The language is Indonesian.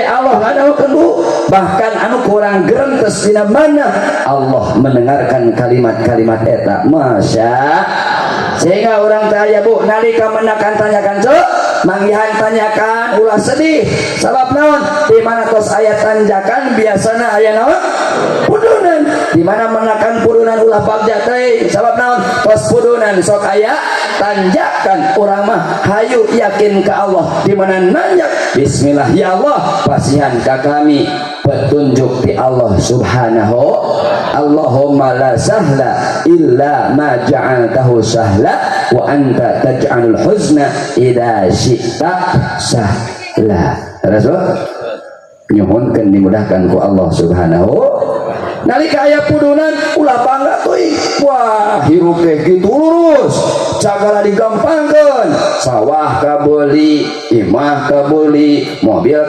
Allah ngadaokeun bahkan anu kurang gerentes dina mana Allah mendengarkan kalimat-kalimat eta. Masya sehingga orang tanya Bu nalika menakan tanyakan cok manggihan tanyakan ulah sedih sabab naon di mana tos aya tanjakan biasana aya naon pudunan di mana menakan pudunan ulah bagja teh sabab naon tos pudunan sok aya tanjakan urang mah hayu yakin ke Allah di mana nanjak bismillah ya Allah pasihan ka kami petunjuk di Allah subhanahu Allahumma la sahla illa ma ja'altahu sahla wa anta taj'alul huzna idza syi'ta sahla. Rasul nyuhunkeun dimudahkan ku Allah subhanahu nalika aya pudunan ulah bangga teuing wah hirup teh kitu lurus cagala digampangkeun sawah kabeuli imah kabeuli mobil